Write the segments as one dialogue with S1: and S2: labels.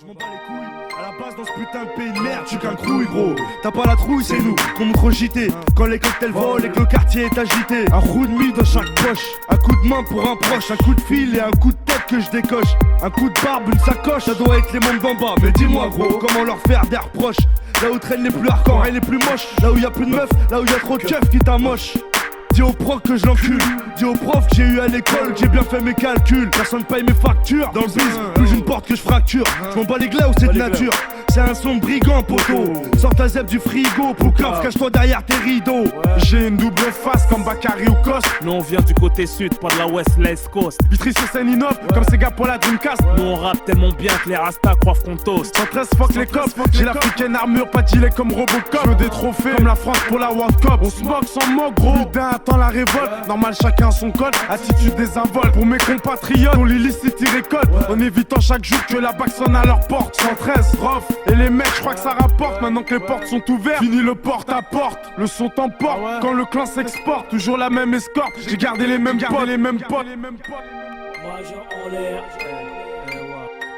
S1: je m'en bats les couilles. À la base dans ce putain de pays de merde, je suis qu'un crouille gros. T'as pas la trouille, c'est nous qu'on montre au JT. Quand les cocktails volent et que le quartier est agité. Un roue de mie dans chaque poche. Un coup de main pour un proche. Un coup de fil et un coup de tête que je décoche. Un coup de barbe, une sacoche, ça doit être les membres d'en bas. Mais dis-moi gros, comment leur faire des reproches? Là où traînent les plus hardcore et les plus moches. Là où y'a plus de meufs, là où y'a trop de keufs qui t'amochent. Dis au proc que je l'encule. Dis au prof que j'ai eu à l'école, que j'ai bien fait mes calculs. Personne paye mes factures. Dans le biz, plus une porte que je fracture. Je m'en bats les glas ou c'est de nature. C'est un son de brigand poteau. Sors ta zèbre du frigo, Poukov, cache-toi derrière tes rideaux.
S2: J'ai une double face comme Bakary ou Coste.
S3: Nous on vient du côté sud, pas de la West Coast.
S2: Vitry sur scène innove, comme ces gars pour la Dreamcast.
S3: Nous on rappe tellement bien que les Rastas croient qu'on toast.
S2: 113 fuck les cops, j'ai l'africaine armure, pas de gilet comme Robocop. Je veux des trophées comme la France pour la World Cup. On se moque sans moque gros, plus d'un attend la révolte. Normal chacun son code, attitude désinvolte. Pour mes compatriotes, on l'illicite ils récoltent. En évitant chaque jour que la bague sonne à leur porte. 113, rough, et les mecs je crois que ça rapporte. Maintenant que les portes sont ouvertes, fini le porte à porte. Le son t'emporte, quand le clan s'exporte. Toujours la même escorte, j'ai gardé les mêmes potes.
S3: Moi en l'air.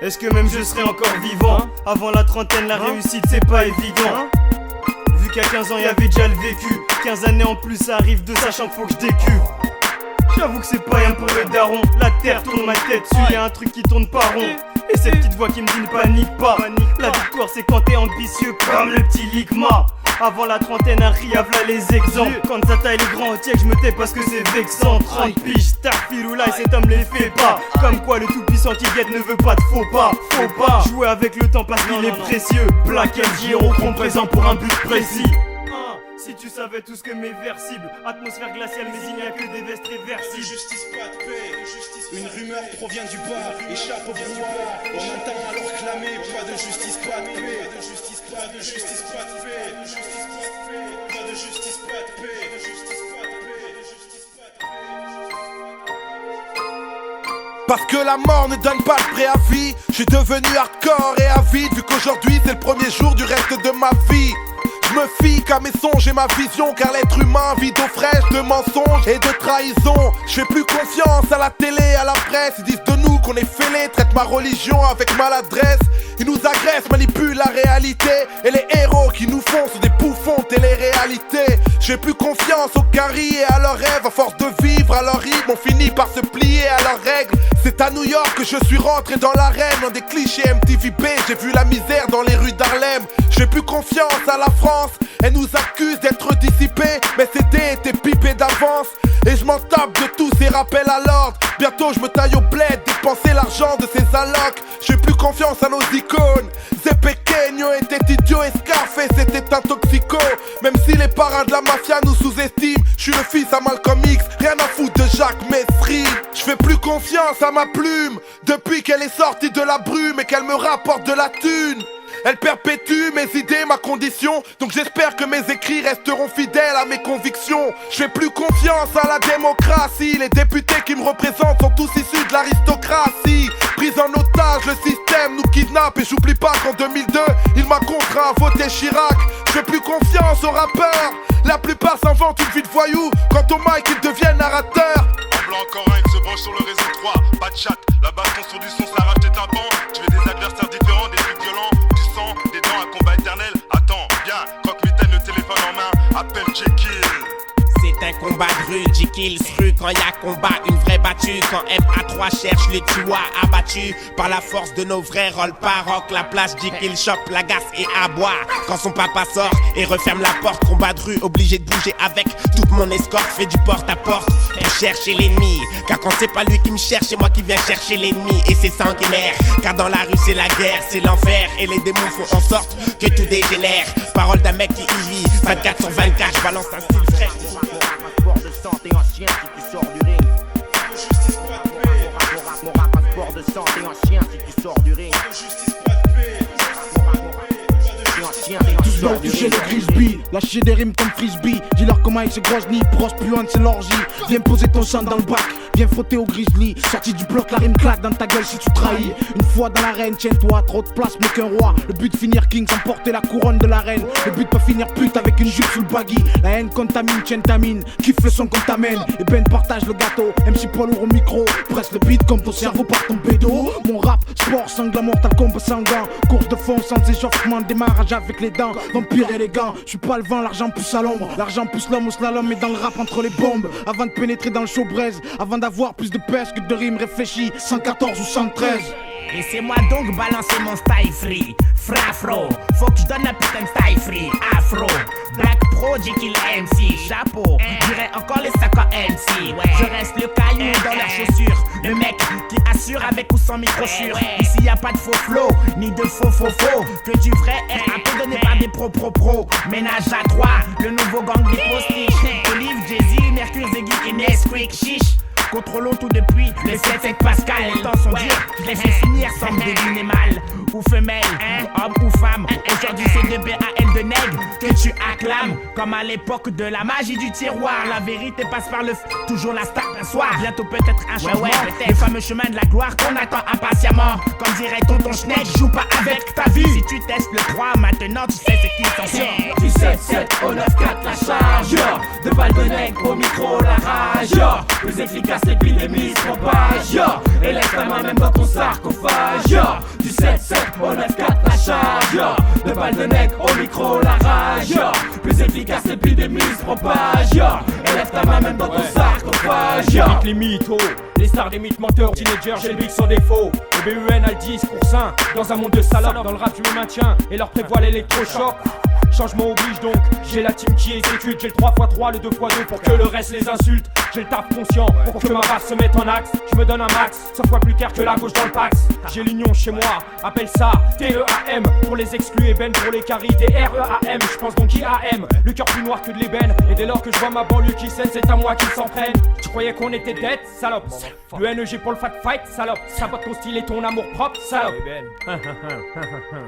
S4: Est-ce que même je serai encore vivant? Avant la trentaine, la réussite c'est pas évident. Vu qu'à 15 ans y'avait déjà le vécu. 15 années en plus ça arrive de sachant qu'il faut que je décuve. J'avoue que c'est pas rien pour le daron. La terre tourne ma tête dessus, y'a un truc qui tourne pas rond. Et cette petite voix qui me dit ne panique pas. La victoire c'est quand t'es ambitieux comme le petit Ligma. Avant la trentaine, un riave là les exemples. Quand ça taille les grands entiers, je me tais parce que c'est vexant. 30 piges, Starfield ou là, cet homme les fait pas. Comme quoi le tout puissant qui guette ne veut pas de faux pas. Faut pas jouer avec le temps parce qu'il est précieux. Black MJ, héros présent pour un but précis. Si tu savais tout ce que mes vers ciblent. Atmosphère glaciale mais il n'y a que des vestes réversibles.
S5: Justice, pas de paix. Une rumeur provient du bas, échappe au brouhaha. On entend alors clamer, pas de justice, pas de paix. Pas de justice, pas de justice, pas de paix. Pas de justice, pas de paix. Pas de justice, pas de paix. Pas de justice, pas de paix.
S6: Parce que la mort ne donne pas de préavis. Je suis devenu hardcore et avide. Vu qu'aujourd'hui c'est le premier jour du reste de ma vie. Je me fie qu'à mes songes et ma vision. Car l'être humain vit d'eau fraîche, de mensonges et de trahison. Je fais plus confiance à la télé, à la presse. Ils disent de nous qu'on est fêlés, traitent ma religion avec maladresse. Ils nous agressent, manipulent la réalité. Et les héros qui nous font sont des bouffons télé-réalité. J'ai plus confiance aux caries et à leurs rêves. À force de vivre à leur rythme, on finit par se plier à leurs règles. C'est à New York que je suis rentré dans l'arène. Dans des clichés MTVB, j'ai vu la misère dans les rues d'Harlem. J'ai plus confiance à la France. Elle nous accuse d'être dissipés, mais c'était été pipé d'avance. Et je m'en tape de tous ces rappels à l'ordre. Bientôt je me taille au bled, dépenser l'argent de ces allocs. J'ai plus confiance à nos icônes. Zé Pequeño était idiot et Scarface était un toxico. Même si les parrains de la mafia nous sous-estiment, je suis le fils à Malcolm X, rien à foutre de Jacques Messrine. Je fais plus confiance à ma plume depuis qu'elle est sortie de la brume et qu'elle me rapporte de la thune. Elle perpétue mes idées, ma condition. Donc j'espère que mes écrits resteront fidèles à mes convictions. Je fais plus confiance à la démocratie. Les députés qui me représentent sont tous issus de l'aristocratie. Pris en otage, le système nous kidnappe. Et j'oublie pas qu'en 2002, il m'a contraint à voter Chirac. Je fais plus confiance aux rappeurs. La plupart s'inventent une vie de voyou. Quant au mic, ils deviennent narrateurs.
S7: En blanc, encore un, il se branche sur le réseau 3. Pas de chat, la baston sur du son, ça rachète un banc. Tu veux des adversaires différents, des trucs violents. Des dents, un combat éternel. Attends, bien, croque-mitaine, le téléphone en main. Appelle Jekyll.
S8: C'est un combat de rue, Jekyll rue quand y'a combat, une vraie battue. Quand MA3 cherche le tuwa abattu par la force de nos vrais rôles paroc. La place Jekyll chope, la gasse et aboie. Quand son papa sort et referme la porte, combat de rue, obligé de bouger avec toute mon escorte. Fait du porte à porte pour chercher l'ennemi. Car quand c'est pas lui qui me cherche, c'est moi qui viens chercher l'ennemi. Et c'est sanguinaire, car dans la rue c'est la guerre, c'est l'enfer. Et les démons font en sorte que tout dégénère. Parole d'un mec qui y vit 24 sur 24, je balance un style frais.
S9: Passeport de santé ancien si tu sors du ring. Mon rap passeport de santé ancien si tu sors du ring.
S10: Tous veulent toucher les Grisby, lâcher des rimes comme frisbee. Dis-leur comment avec ces grosses nids, proche plus loin de c'est l'orgie. Viens poser ton sang dans le bac, viens frotter au grizzly. Sorti du bloc, la rime claque dans ta gueule si tu trahis. Une fois dans l'arène, tiens-toi, trop de place, mais qu'un roi. Le but finir king sans porter la couronne de la reine. Le but pas finir pute avec une jupe sous le baggy. La haine contamine, tiens tamine, kiffe le son qu'on t'amène. Et Ben partage le gâteau, MC poids lourd au micro. Presse le beat comme ton cerveau par ton bédo. Mon rap, sport, sanglant, mortal combat sanguin. Course de fond sans échauffement, démarrage avec les dents. Vampire élégant, je suis pas le vent, l'argent pousse à l'ombre. L'argent pousse l'homme au slalom et dans le rap entre les bombes. Avant de pénétrer dans le show braise, avant d'avoir plus de pêche que de rimes réfléchies. 114 ou 113.
S8: Laissez-moi donc balancer mon style free. Frafro, faut que je donne la putain de style free. Afro, Black Pro, Jekyll MC. Chapeau, dirais encore les sacs à MC. Je reste le caillou dans leurs chaussures. Le mec qui assure avec ou sans micro-sure. Ici y a pas de faux flow, ni de faux. Que du vrai RAP donné par des pro. Ménage à trois, le nouveau gang des postiches. Olive, Jay-Z, Mercure, Ziggy et Nesquik, chiche. Contrôlons tout depuis le 7-7 Pascal. Les temps sont durs, je les fais finir sans me deviner mal. Ou femelle, homme ou femme. Aujourd'hui c'est de BAL de nègre que tu acclames. Comme à l'époque de la magie du tiroir. La vérité passe par le toujours la star d'un soir. Bientôt peut-être un changement, le fameux chemin de la gloire qu'on attend impatiemment. Comme dirait tonton Schneck, joue pas avec ta vie. Si tu testes le 3, maintenant tu sais ce qui s'en sort.
S10: Du 7-7 au 9-4 la charge. De balles de nègre au micro la rage. Plus efficace l'épidémie se propage. Élève ta main même dans ton sarcophage. Du 7-7 au 9-4 la charge. De balles de nègre au micro la rage. Plus efficace l'épidémie se propage. Élève ta main même dans ton sarcophage.
S11: J'évite les mythos, les stars des mythes menteurs. Teenagers, j'ai le big sans défaut. Le BUN a le discours sain. Dans un monde de salopes, dans le rap je me maintiens et leur prévoit l'électrochoc. Changement oblige donc, j'ai la team qui exécute. J'ai le 3x3, le 2x2 pour que le reste les insulte. J'ai le taf conscient pour que ma race se mette en axe. Je me donne un max, 100 fois plus clair que la gauche dans le Pax. J'ai l'union chez moi, appelle ça TEAM. Pour les exclus et Ben pour les caries, TREAM. Je pense donc IAM, le cœur plus noir que de l'ébène. Et dès lors que je vois ma banlieue qui cède, c'est à moi qu'ils s'en prennent. Tu croyais qu'on était dead, salope. Le NEG pour le fat fight, salope. Sabote ton style et ton amour propre, salope.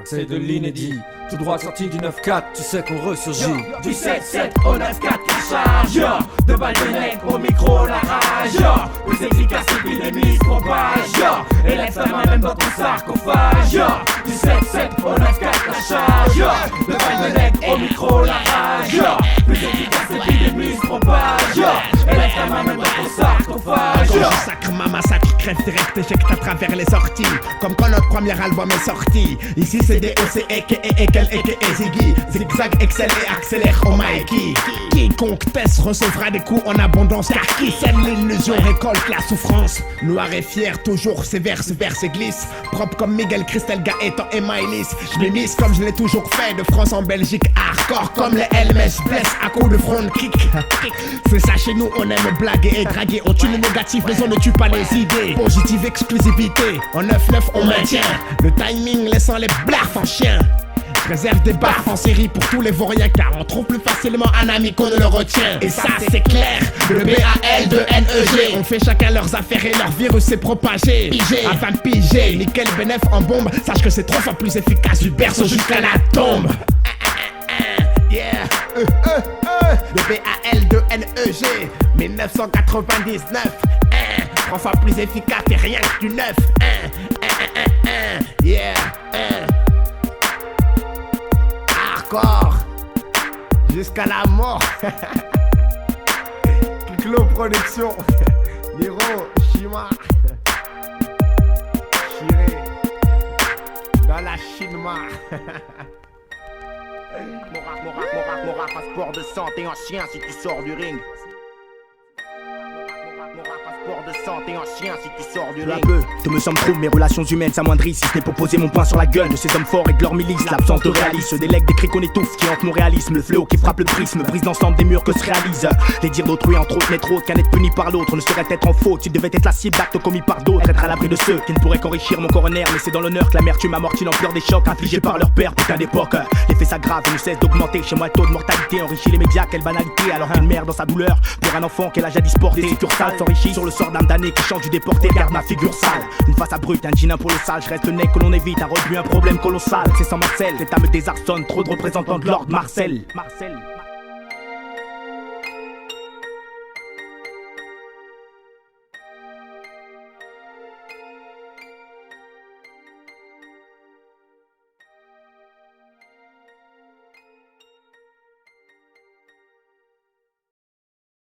S12: C'est de l'inédit, tout droit sorti du 9-4, tu sais qu'on ressurgit.
S10: Du 7-7 au 9-4 la charge. De balles de nègre au micro la rage. Plus efficace l'épidémie se propage. Élève ta main même dans ton sarcophage. Du 7-7 au 9-4 la charge. De balles de nègre au micro la rage. Plus efficace l'épidémie se propage. Élève ta main même dans ton sarcophage.
S8: Quand je sacre ma massacre, crève direct, éjecte à travers les sorties. Comme quand notre premier album est sorti. Ici c'est DOC, Ekel, Ziggy. Zigzag, excelle et accélère au Mikey. Quiconque teste recevra des coups en abondance. Car qui sème l'illusion récolte la souffrance. Noir et fier, toujours ses verses et glisse. Propre comme Miguel, Christelle, Gaëtan et Maëlys. Je m'immisce comme je l'ai toujours fait. De France en Belgique, hardcore comme les LMS. Blesse à coups de front kick. C'est ça chez nous, on aime blaguer et draguer. On tue le négatif, mais on ne tue pas les idées. Positive exclusivité, en 9-9 on maintient. Le timing laissant les blaffes en chien. Je réserve des baffes en série pour tous les vauriens. Car on trouve plus facilement un ami qu'on ne le retient. Et ça c'est clair, le BAL de NEG. On fait chacun leurs affaires et leur virus s'est propagé. IG, enfin pigé, nickel bénéf en bombe. Sache que c'est 3 fois plus efficace du berceau jusqu'à la tombe. Yeah. Le BAL de NEG 1999. 3 fois plus efficace et rien que du neuf. Yeah. Hardcore jusqu'à la mort. Kiklo Production. Niro, Shima, Chiré dans la Chine-ma.
S9: Mon rap, passeport de santé en chien si tu sors du ring. Mon rap, passeport de santé en chien si tu sors du ring.
S13: Peu, te me semble trop, mes relations humaines s'amoindrissent. Si ce n'est pour poser mon poing sur la gueule de ces hommes forts et de leur milice. L'absence de réalisme se délègue des cris qu'on étouffe qui hantent mon réalisme. Le fléau qui frappe le prisme brise l'ensemble des murs que se réalise. Les dires d'autrui entre autres n'être autre qu'un être puni par l'autre ne saurait être en faute. Il devait être la cible d'actes commis par d'autres. Être à l'abri de ceux qui ne pourraient qu'enrichir mon coroner. Mais c'est dans l'honneur que l'amertume amortit l'ampleur des chocs infligés par leur père, putain d'époque. L'effet s'aggrave et ne cesse d'augmenter. Chez moi le taux de mortalité enrichit les médias, quelle banalité. Alors qu'une mère dans sa douleur pour un enfant qu'elle a jadis porté. Des succursales s'enrichit sur le sort d'un damné qui chante du déporté. Garde ma figure sale, une face à brute, un jean un polo sale. Je reste le nez que l'on évite, un rebut, un problème colossal. C'est sans Marcel, cette âme désarçonne, trop de représentants de Lord Marcel.